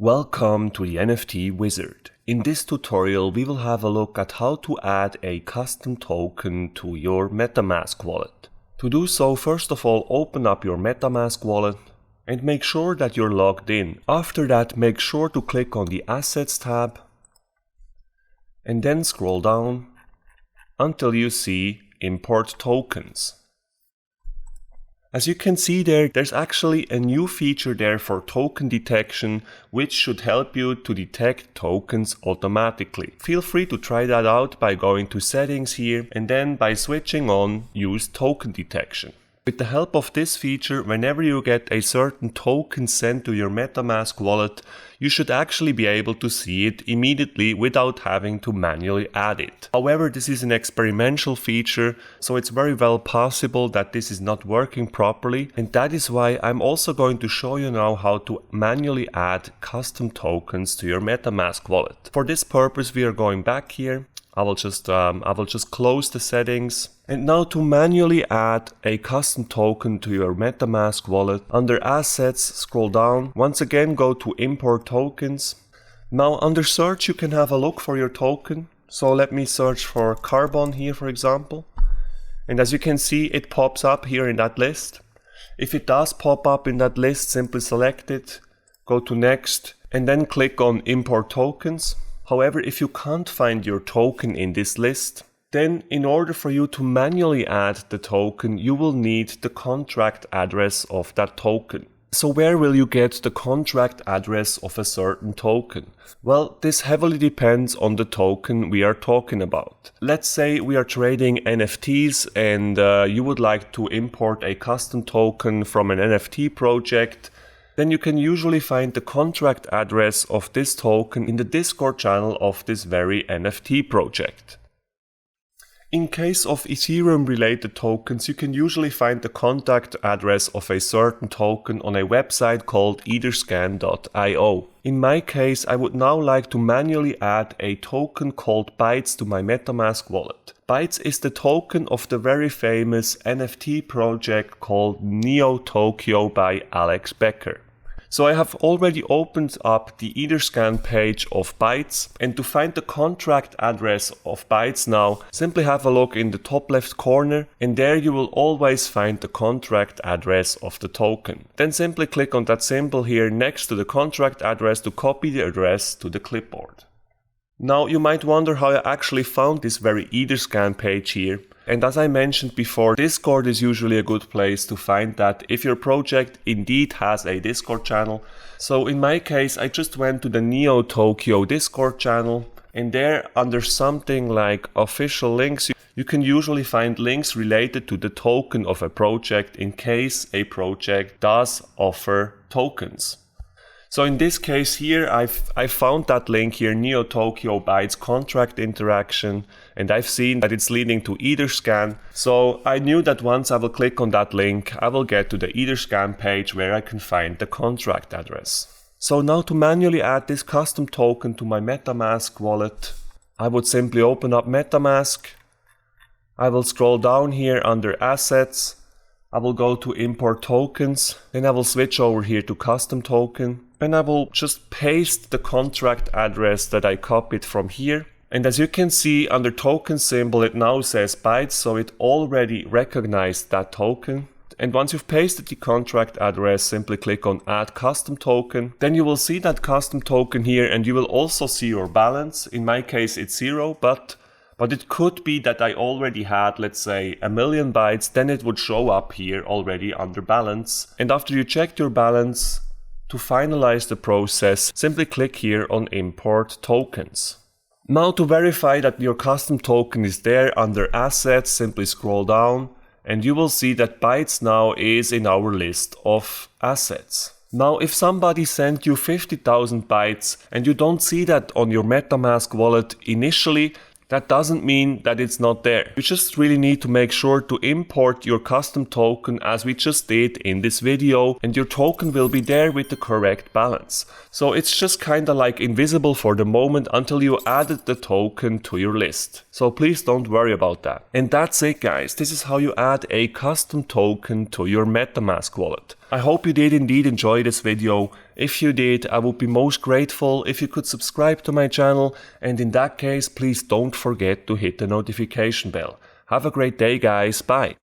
Welcome to the NFT Wizard. In this tutorial we will have a look at how to add a custom token to your Metamask wallet. To do so, first of all, open up your Metamask wallet and make sure that you're logged in. After that, make sure to click on the Assets tab and then scroll down until you see Import Tokens. As you can see there's actually a new feature there for token detection, which should help you to detect tokens automatically. Feel free to try that out by going to Settings here and then by switching on Use Token Detection. With the help of this feature, whenever you get a certain token sent to your Metamask wallet, you should actually be able to see it immediately without having to manually add it. However, this is an experimental feature, so it's very well possible that this is not working properly, and that is why I'm also going to show you now how to manually add custom tokens to your Metamask wallet. For this purpose, we are going back here. I will just close the settings. And now to manually add a custom token to your Metamask wallet, under Assets, scroll down. Once again, go to Import Tokens. Now under Search, you can have a look for your token. So let me search for Carbon here, for example. And as you can see, it pops up here in that list. If it does pop up in that list, simply select it, go to Next, and then click on Import Tokens. However, if you can't find your token in this list, then in order for you to manually add the token, you will need the contract address of that token. So where will you get the contract address of a certain token? Well, this heavily depends on the token we are talking about. Let's say we are trading NFTs and you would like to import a custom token from an NFT project. Then you can usually find the contract address of this token in the Discord channel of this very NFT project. In case of Ethereum related tokens, you can usually find the contact address of a certain token on a website called etherscan.io. In my case, I would now like to manually add a token called Bytes to my Metamask wallet. Bytes is the token of the very famous NFT project called Neo Tokyo by Alex Becker. So I have already opened up the Etherscan page of Bytes, and to find the contract address of Bytes now, simply have a look in the top left corner, and there you will always find the contract address of the token. Then simply click on that symbol here next to the contract address to copy the address to the clipboard. Now you might wonder how I actually found this very Etherscan page here. And as I mentioned before, Discord is usually a good place to find that if your project indeed has a Discord channel. So in my case, I just went to the Neo Tokyo Discord channel, and there under something like official links, you can usually find links related to the token of a project in case a project does offer tokens. So in this case here, I found that link here, Neo Tokyo Bytes contract interaction, and I've seen that it's leading to Etherscan. So I knew that once I will click on that link, I will get to the Etherscan page where I can find the contract address. So now to manually add this custom token to my Metamask wallet, I would simply open up Metamask. I will scroll down here under Assets. I will go to Import Tokens, then I will switch over here to Custom Token. Then I will just paste the contract address that I copied from here. And as you can see under token symbol, it now says Bytes, so it already recognized that token. And once you've pasted the contract address, simply click on Add Custom Token. Then you will see that custom token here, and you will also see your balance. In my case, it's 0, but it could be that I already had, let's say, 1,000,000 bytes, then it would show up here already under balance. And after you checked your balance, to finalize the process, simply click here on Import Tokens. Now to verify that your custom token is there under Assets, simply scroll down and you will see that Bytes now is in our list of assets. Now if somebody sent you 50,000 bytes and you don't see that on your Metamask wallet initially, that doesn't mean that it's not there. You just really need to make sure to import your custom token as we just did in this video, and your token will be there with the correct balance. So it's just kinda like invisible for the moment until you added the token to your list. So please don't worry about that. And that's it guys, this is how you add a custom token to your Metamask wallet. I hope you did indeed enjoy this video. If you did, I would be most grateful if you could subscribe to my channel, and in that case, please don't forget to hit the notification bell. Have a great day, guys. Bye.